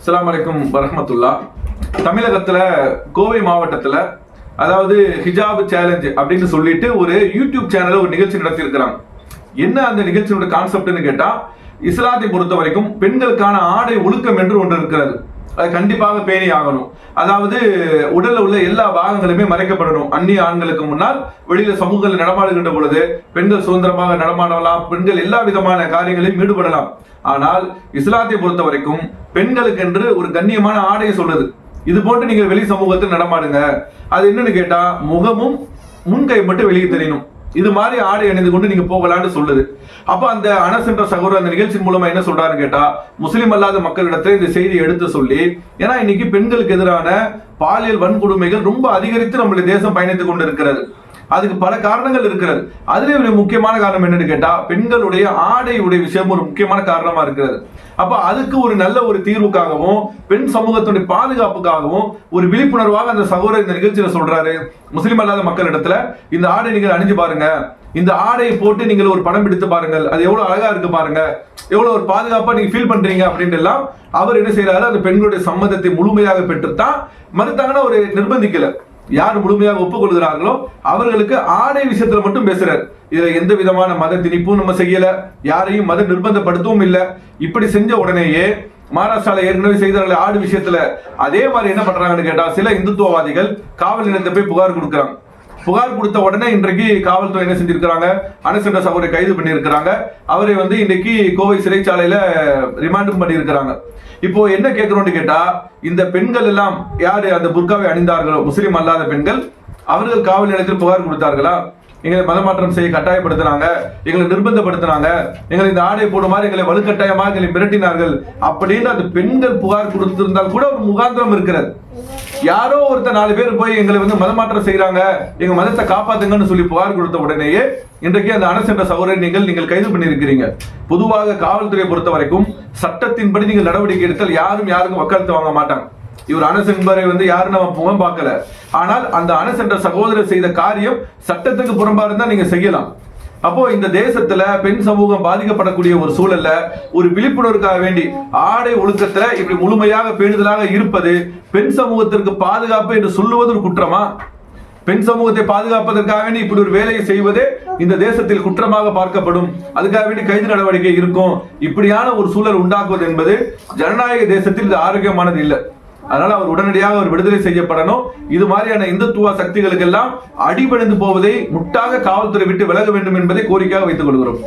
அஸ்ஸலாமு அலைக்கும் வரஹ்மத்துல்லாஹ். தமிழகத்துல கோவை மாவட்டத்துல அதாவது ஹிஜாப் சேலஞ்ச் அப்படின்னு சொல்லிட்டு ஒரு யூடியூப் சேனல்ல ஒரு நிகழ்ச்சி நடத்தி இருக்கிறாங்க. என்ன அந்த நிகழ்ச்சியோட கான்செப்ட்னு கேட்டா, இஸ்லாத்தை பொறுத்த வரைக்கும் பெண்களுக்கான ஆடை ஒழுக்கம் என்று ஒன்று இருக்கிறது. அது கண்டிப்பாக பேணி ஆகணும். அதாவது உடல்ல உள்ள எல்லா பாகங்களுமே மறைக்கப்படணும். அந்நிய ஆண்களுக்கு முன்னால் வெளியில சமூகத்தில் நடமாடுகின்ற பொழுது பெண்கள் சுதந்திரமாக நடமாடலாம், பெண்கள் எல்லா விதமான காரியங்களையும் ஈடுபடலாம். ஆனால் இஸ்லாத்தை பொறுத்த வரைக்கும் பெண்களுக்கு என்று ஒரு கண்ணியமான ஆடையை சொல்லுது. இது போன்று நீங்கள் வெளி சமூகத்தில் நடமாடுங்க. அது என்னன்னு கேட்டா, முகமும் முன்கை மட்டும் வெளியே தெரியணும். இது மாதிரி ஆடை அணிந்து கொண்டு நீங்க போகலான்னு சொல்லுது. அப்ப அந்த அனஸ் என்ற சகோதரர் அந்த நிகழ்ச்சி மூலமா என்ன சொல்றாருன்னு கேட்டா, முஸ்லிம் அல்லாத மக்களிடத்துல இந்த செய்தியை எடுத்து சொல்லி, ஏன்னா இன்னைக்கு பெண்களுக்கு எதிரான பாலியல் வன்கொடுமைகள் ரொம்ப அதிகரித்து நம்மளுடைய தேசம் பயணித்துக் கொண்டு இருக்கிறது. அதுக்கு பல காரணங்கள் இருக்கிறது. அதுல ஒரு முக்கியமான காரணம் என்னன்னு கேட்டா, பெண்களுடைய ஆடையுடைய விஷயம் ஒரு முக்கியமான காரணமா இருக்கிறது. அப்ப அதுக்கு ஒரு நல்ல ஒரு தீர்வுக்காகவும் பெண் சமூகத்துடைய பாதுகாப்புக்காகவும் ஒரு விழிப்புணர்வாக அந்த சகோதரர் இந்த நிகழ்ச்சியில சொல்றாரு, முஸ்லிம் அல்லாத மக்களிடத்துல இந்த ஆடை நீங்கள் அணிஞ்சு பாருங்க, இந்த ஆடையை போட்டு நீங்கள் ஒரு படம் பிடித்து பாருங்கள், அது எவ்வளவு அழகா இருக்கு பாருங்க, எவ்வளவு ஒரு பாதுகாப்பா நீங்க ஃபீல் பண்றீங்க அப்படின்ட்டு எல்லாம் அவர் என்ன செய்யறாரு, அந்த பெண்களுடைய சம்மதத்தை முழுமையாக பெற்றுத்தான் மறுத்தாங்கன்னா ஒரு நிர்பந்திக்கல. யார் முழுமையாக ஒப்புக்கொள்கிறார்களோ அவர்களுக்கு ஆடை விஷயத்துல மட்டும் பேசுறாரு. இதுல எந்த விதமான மத திணிப்பும் நம்ம செய்யல, யாரையும் மத நிர்பந்தப்படுத்தவும் இல்லை. இப்படி செஞ்ச உடனேயே மகாராஷ்டிரால ஏற்கனவே செய்தார்கள் ஆடு விஷயத்துல. அதே மாதிரி என்ன பண்றாங்கன்னு கேட்டா, சில இந்துத்துவவாதிகள் காவல் நிலையத்தை போய் புகார் கொடுக்குறாங்க. புகார் கொடுத்த உடனே இன்றைக்கு காவல்துறை என்ன செஞ்சிருக்கிறாங்க, அனஸ் என்ற சகோதரரை கைது பண்ணி இருக்கிறாங்க. அவரை இன்றைக்கு கோவை சிறைச்சாலையில ரிமாண்டும் பண்ணி இருக்கிறாங்க. இப்போ என்ன கேட்கிறோம்னு கேட்டா, இந்த பெண்கள் எல்லாம் யாரு அந்த புர்காவை அணிந்தார்களோ முஸ்லிம் அல்லாத பெண்கள், அவர்கள் காவல் நிலையத்தில் புகார் கொடுத்தார்களா, எங்களை மதமாற்றம் செய்ய கட்டாயப்படுத்தினாங்க, எங்களை நிர்பந்தப்படுத்தினாங்க, எங்களை இந்த ஆடை போடுமாறு எங்களை வலுக்கட்டாயமாக எங்களை மிரட்டினார்கள் அப்படின்னு அந்த பெண்கள் புகார் கொடுத்திருந்தால் கூட ஒரு முகாந்திரம் இருக்கிறது. யாரோ ஒருத்தர் 4 பேர் போய் எங்களை மதமாற்றம் செய்யறாங்க, எங்க மதத்தை காப்பாத்துங்கன்னு சொல்லி புகார் கொடுத்த உடனேயே இன்றைக்கு அந்த அனஸ் என்ற சகோதரரை நீங்கள் கைது பண்ணியிருக்கிறீங்க. பொதுவாக காவல்துறையை பொறுத்த வரைக்கும் சட்டத்தின்படி நீங்கள் நடவடிக்கை எடுத்தால் யாருக்கும் வக்காலத்து வாங்க மாட்டாங்க. இவர் அனஸ் என்பவரை யாரும் நம்ம முகம் பார்க்கல. ஆனால் அந்த அனஸ் என்ற சகோதரர் செய்த காரியம் சட்டத்துக்கு புறம்பா இருந்தா நீங்க செய்யலாம். அப்போ இந்த தேசத்துல பெண் சமூகம் பாதிக்கப்படக்கூடிய ஒரு சூழல்ல ஒரு விழிப்புணர்வுக்காக வேண்டி ஆடை ஒழுக்கத்துல இப்படி முழுமையாக பேணுதலாக இருப்பது பெண் சமூகத்திற்கு பாதுகாப்பு என்று சொல்லுவது ஒரு குற்றமா? பெண் சமூகத்தை பாதுகாப்பதற்காக வேண்டி இப்படி ஒரு வேலையை செய்வதே இந்த தேசத்தில் குற்றமாக பார்க்கப்படும். அதுக்காக வேண்டி கைது நடவடிக்கை இருக்கும். இப்படியான ஒரு சூழல் உண்டாக்குவது என்பது ஜனநாயக தேசத்தில் இது ஆரோக்கியமானது இல்லை. அதனால அவர் உடனடியாக அவர் விடுதலை செய்யப்படணும். இது மாதிரியான இந்துத்துவ சக்திகளுக்கு எல்லாம் அடிபணிந்து போவதை முட்டாக காவல்துறை விட்டு விலக வேண்டும் என்பதை கோரிக்கையாக வைத்துக் கொள்கிறோம்.